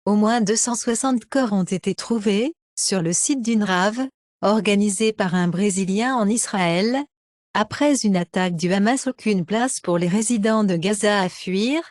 Au moins 260 corps ont été trouvés, sur le site d'une rave, organisée par un Brésilien en Israël. Après une attaque du Hamas, aucune place pour les résidents de Gaza à fuir.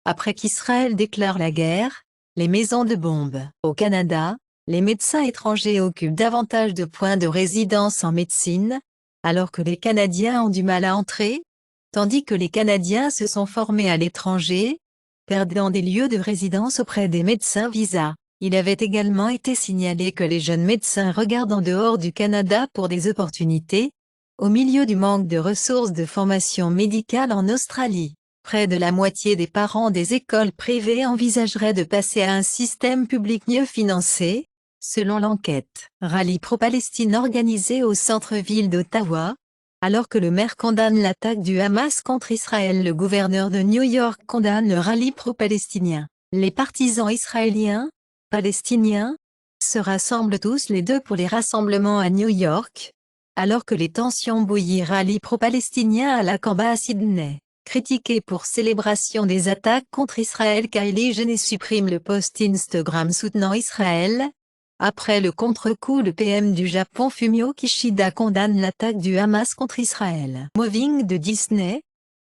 Après qu'Israël déclare la guerre, les maisons de bombes. Au Canada, les médecins étrangers occupent davantage de points de résidence en médecine, alors que les Canadiens ont du mal à entrer, tandis que les Canadiens se sont formés à l'étranger, perdant des lieux de résidence auprès des médecins visa. Il avait également été signalé que les jeunes médecins regardent en dehors du Canada pour des opportunités, au milieu du manque de ressources de formation médicale en Australie. Près de la moitié des parents des écoles privées envisageraient de passer à un système public mieux financé, selon l'enquête Rallye pro-Palestine organisée au centre-ville d'Ottawa. Alors que le maire condamne l'attaque du Hamas contre Israël, le gouverneur de New York condamne le rallye pro-palestinien. Les partisans israéliens, palestiniens, se rassemblent tous les deux pour les rassemblements à New York, alors que les tensions bouillissent. Rallye pro-palestinien à la Kamba à Sydney. Critiqué pour célébration des attaques contre Israël, Kylie Jenner supprime le post Instagram soutenant Israël. Après le contre-coup, le PM du Japon Fumio Kishida condamne l'attaque du Hamas contre Israël. Moving de Disney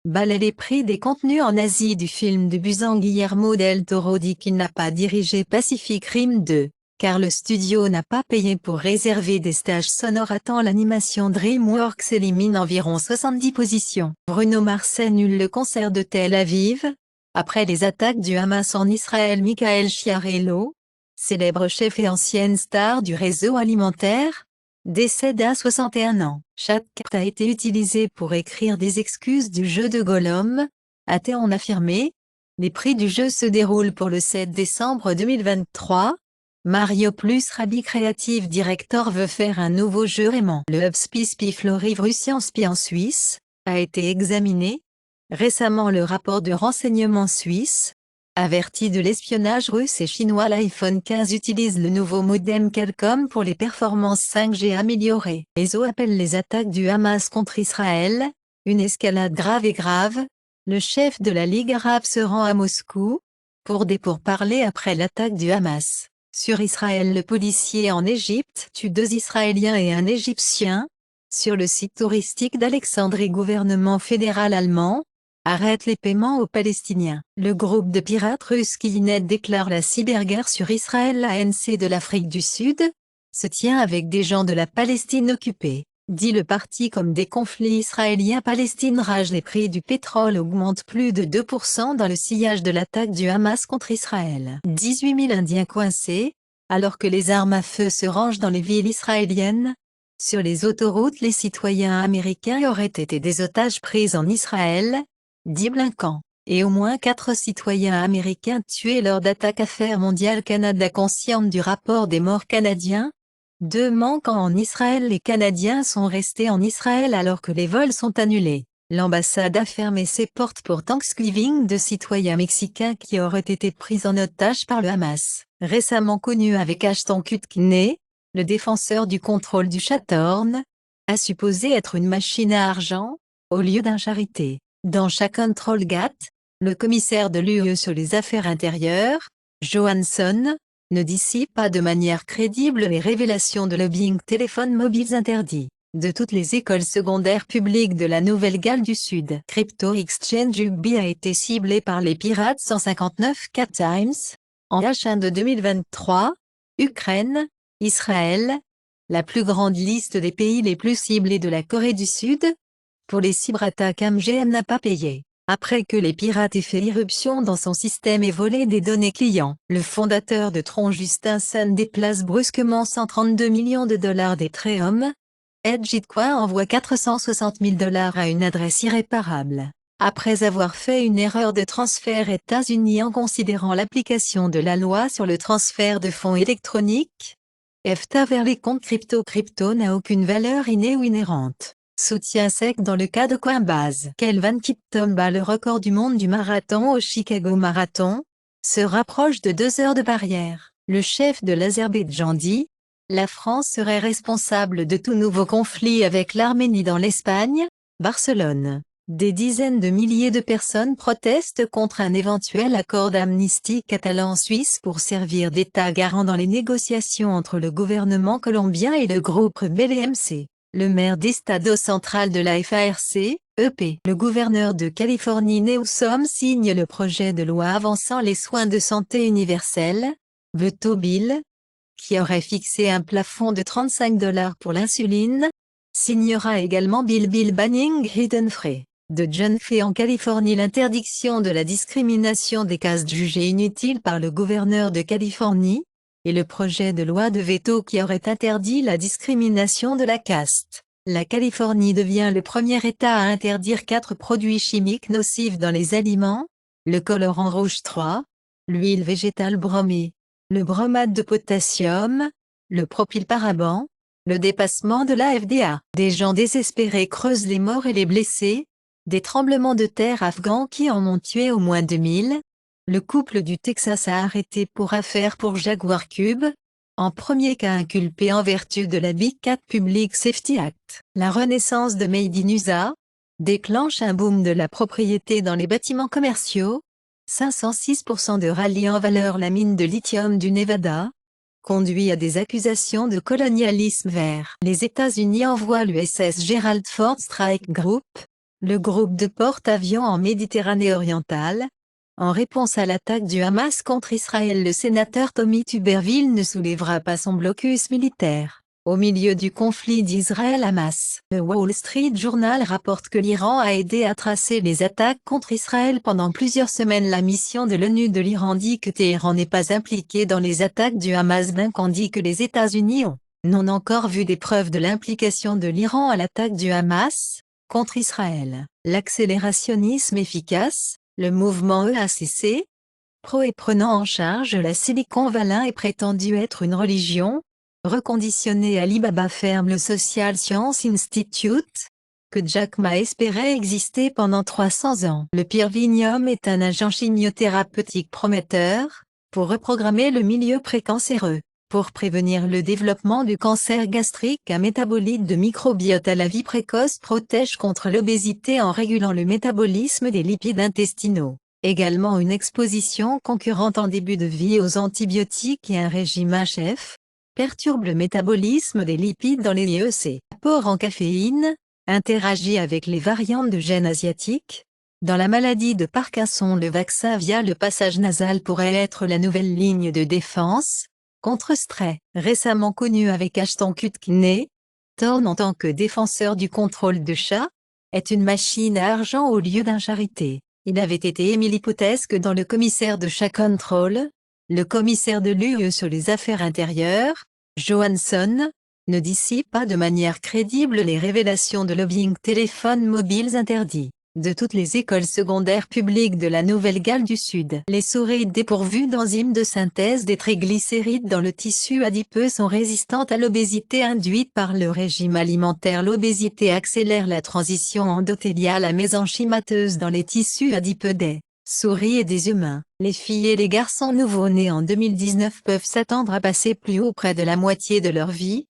balaie les prix des contenus en Asie du film de Busan. Guillermo del Toro dit qu'il n'a pas dirigé Pacific Rim 2, car le studio n'a pas payé pour réserver des stages sonores à temps. L'animation DreamWorks élimine environ 70 positions. Bruno Mars annule le concert de Tel Aviv. Après les attaques du Hamas en Israël, Michael Chiarello, célèbre chef et ancienne star du réseau alimentaire, décède à 61 ans. Chaque carte a été utilisée pour écrire des excuses du jeu de Gollum, a-t-on affirmé. Les prix du jeu se déroulent pour le 7 décembre 2023. Mario Plus Rabbi Creative Director veut faire un nouveau jeu Rayman. Le hub Spiflori Russian Spy en Suisse a été examiné. Récemment, le rapport de renseignement suisse averti de l'espionnage russe et chinois. L'iPhone 15 utilise le nouveau modem Qualcomm pour les performances 5G améliorées. ESO appelle les attaques du Hamas contre Israël une escalade grave et grave. Le chef de la Ligue arabe se rend à Moscou pour des pourparlers après l'attaque du Hamas sur Israël. Le policier en Égypte tue 2 Israéliens et un Égyptien. Sur le site touristique d'Alexandrie, gouvernement fédéral allemand arrête les paiements aux Palestiniens. Le groupe de pirates russes Kylnet déclare la cyberguerre sur Israël. L'ANC de l'Afrique du Sud se tient avec des gens de la Palestine occupée, dit le parti. Comme des conflits israéliens-Palestine ragent, les prix du pétrole augmentent plus de 2% dans le sillage de l'attaque du Hamas contre Israël. 18 000 Indiens coincés, alors que les armes à feu se rangent dans les villes israéliennes. Sur les autoroutes, les citoyens américains auraient été des otages pris en Israël, dit Blinken, et au moins 4 citoyens américains tués lors d'attaques. Affaires mondiales. Canada consciente du rapport des morts canadiens. 2 manquants en Israël. Les Canadiens sont restés en Israël alors que les vols sont annulés. L'ambassade a fermé ses portes pour Thanksgiving. 2 citoyens mexicains qui auraient été pris en otage par le Hamas. Récemment connu avec Ashton Kutcher, le défenseur du contrôle du Chathorne, a supposé être une machine à argent, au lieu d'un charité. Dans chaque Control Gate, le commissaire de l'UE sur les affaires intérieures, Johansson, ne dissipe pas de manière crédible les révélations de lobbying téléphones mobiles interdits de toutes les écoles secondaires publiques de la Nouvelle-Galles du Sud. Crypto Exchange UBI a été ciblé par les pirates 159 Cat Times, en H1 de 2023, Ukraine, Israël, la plus grande liste des pays les plus ciblés de la Corée du Sud. Pour les cyberattaques, MGM n'a pas payé. Après que les pirates aient fait irruption dans son système et volé des données clients, le fondateur de Tron, Justin Sun, déplace brusquement 132 millions de dollars d'Ethereum. Edgitcoin envoie 460 000 dollars à une adresse irréparable. Après avoir fait une erreur de transfert États-Unis en considérant l'application de la loi sur le transfert de fonds électroniques, EFTA vers les comptes crypto. Crypto n'a aucune valeur innée ou inhérente. Soutien sec dans le cas de Coinbase. Kelvin Kiptum bat le record du monde du marathon au Chicago Marathon, se rapproche de 2 heures de barrière. Le chef de l'Azerbaïdjan dit, la France serait responsable de tout nouveau conflit avec l'Arménie dans l'Espagne. Barcelone. Des dizaines de milliers de personnes protestent contre un éventuel accord d'amnistie catalan-suisse pour servir d'État garant dans les négociations entre le gouvernement colombien et le groupe BLMC. Le maire d'Estado Central de la FARC, EP, le gouverneur de Californie Newsom signe le projet de loi avançant les soins de santé universels, veto Bill, qui aurait fixé un plafond de $35 pour l'insuline, signera également Bill banning Hidden Free de John fait en Californie l'interdiction de la discrimination des castes jugées inutiles par le gouverneur de Californie, et le projet de loi de veto qui aurait interdit la discrimination de la caste. La Californie devient le premier État à interdire 4 produits chimiques nocifs dans les aliments, le colorant rouge 3, l'huile végétale bromée, le bromate de potassium, le propylparaban, le dépassement de la FDA. Des gens désespérés creusent les morts et les blessés, des tremblements de terre afghans qui en ont tué au moins 2000. Le couple du Texas a arrêté pour affaire pour Jaguar Cube, en premier cas inculpé en vertu de la Big Cat Public Safety Act. La renaissance de Made in USA déclenche un boom de la propriété dans les bâtiments commerciaux. 506% de rallye en valeur. La mine de lithium du Nevada conduit à des accusations de colonialisme vert. Les États-Unis envoient l'USS Gerald Ford Strike Group, le groupe de porte-avions en Méditerranée orientale, en réponse à l'attaque du Hamas contre Israël. Le sénateur Tommy Tuberville ne soulèvera pas son blocus militaire. Au milieu du conflit d'Israël-Hamas, le Wall Street Journal rapporte que l'Iran a aidé à tracer les attaques contre Israël pendant plusieurs semaines. La mission de l'ONU de l'Iran dit que Téhéran n'est pas impliqué dans les attaques du Hamas, bien qu'on dit que les États-Unis n'ont encore vu des preuves de l'implication de l'Iran à l'attaque du Hamas contre Israël. L'accélérationnisme efficace, le mouvement EACC, pro et prenant en charge la Silicon Valley est prétendu être une religion, reconditionné. Alibaba ferme le Social Science Institute, que Jack Ma espérait exister pendant 300 ans. Le Pirvinium est un agent chimiothérapeutique prometteur, pour reprogrammer le milieu précancéreux. Pour prévenir le développement du cancer gastrique, un métabolite de microbiote à la vie précoce protège contre l'obésité en régulant le métabolisme des lipides intestinaux. Également une exposition concurrente en début de vie aux antibiotiques et un régime HF perturbe le métabolisme des lipides dans les IEC. L'apport en caféine interagit avec les variantes de gènes asiatiques. Dans la maladie de Parkinson, le vaccin via le passage nasal pourrait être la nouvelle ligne de défense contre Stray, récemment connu avec Ashton Kutcher. Thorne en tant que défenseur du contrôle de chat, est une machine à argent au lieu d'un charité. Il avait été émis l'hypothèse que dans le commissaire de chat Control, le commissaire de l'UE sur les affaires intérieures, Johansson, ne dissipe pas de manière crédible les révélations de lobbying téléphones mobiles interdits. De toutes les écoles secondaires publiques de la Nouvelle-Galles du Sud, les souris dépourvues d'enzymes de synthèse des triglycérides dans le tissu adipeux sont résistantes à l'obésité induite par le régime alimentaire. L'obésité accélère la transition endothéliale à mésenchymateuse dans les tissus adipeux des souris et des humains. Les filles et les garçons nouveau-nés en 2019 peuvent s'attendre à passer plus haut près de la moitié de leur vie,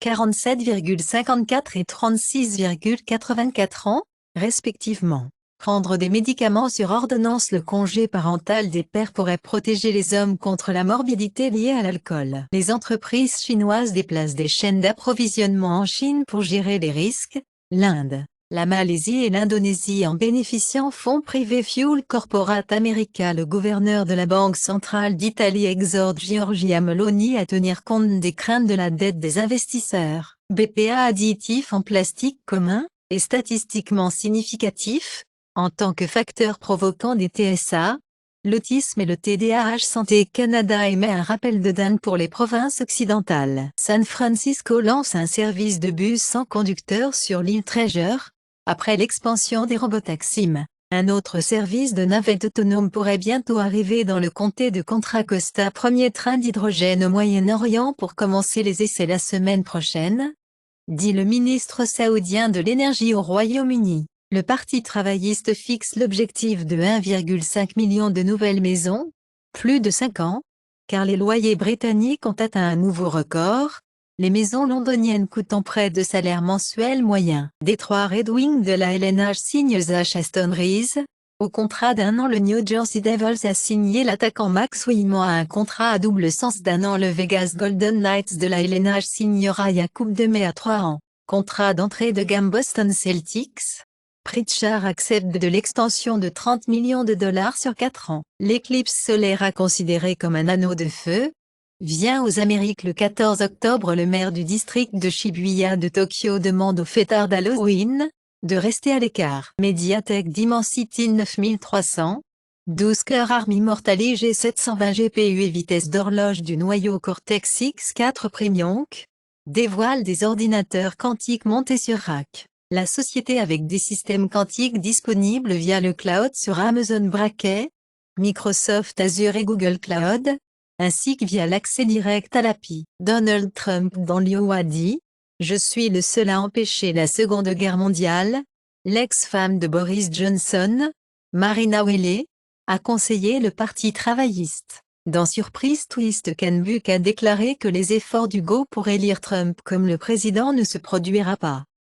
47,54 et 36,84 ans, respectivement. Prendre des médicaments sur ordonnance. Le congé parental des pères pourrait protéger les hommes contre la morbidité liée à l'alcool. Les entreprises chinoises déplacent des chaînes d'approvisionnement en Chine pour gérer les risques. L'Inde, la Malaisie et l'Indonésie en bénéficiant. Fonds privés Fuel Corporate America. Le gouverneur de la Banque centrale d'Italie exhorte Giorgia Meloni à tenir compte des craintes de la dette des investisseurs. BPA additif en plastique commun est statistiquement significatif, en tant que facteur provoquant des TSA, l'autisme et le TDAH. Santé Canada émet un rappel de dingue pour les provinces occidentales. San Francisco lance un service de bus sans conducteur sur l'île Treasure, après l'expansion des robotaxis. Un autre service de navette autonome pourrait bientôt arriver dans le comté de Contra Costa. Premier train d'hydrogène au Moyen-Orient pour commencer les essais la semaine prochaine, dit le ministre saoudien de l'énergie au Royaume-Uni. Le Parti travailliste fixe l'objectif de 1,5 million de nouvelles maisons, plus de 5 ans, car les loyers britanniques ont atteint un nouveau record, Les maisons londoniennes coûtant près de salaire mensuel moyen. Détroit Red Wings de la LNH signe Zach Aston Reese. Au contrat d'1 an, le New Jersey Devils a signé l'attaquant Max Wyman à un contrat à double sens d'1 an. Le Vegas Golden Knights de la LNH signera Jakub de Mai à 3 ans. Contrat d'entrée de gamme Boston Celtics. Pritchard accepte de l'extension de 30 millions de dollars sur 4 ans. L'éclipse solaire considérée comme un anneau de feu vient aux Amériques le 14 octobre. Le maire du district de Shibuya de Tokyo demande aux fêtards d'Halloween de rester à l'écart. Mediatek Dimensity 9300, 12 cœurs armes immortales G720 GPU et vitesse d'horloge du noyau Cortex X4 Premium dévoile des ordinateurs quantiques montés sur rack. La société avec des systèmes quantiques disponibles via le cloud sur Amazon Braket, Microsoft Azure et Google Cloud, ainsi que via l'accès direct à l'API. Donald Trump dans l'Iowa dit « Je suis le seul à empêcher la Seconde Guerre mondiale ». L'ex-femme de Boris Johnson, Marina Wheeler, a conseillé le Parti travailliste. Dans Surprise Twist, Ken Buck a déclaré que les efforts d'Hugo pour élire Trump comme le président ne se produira pas.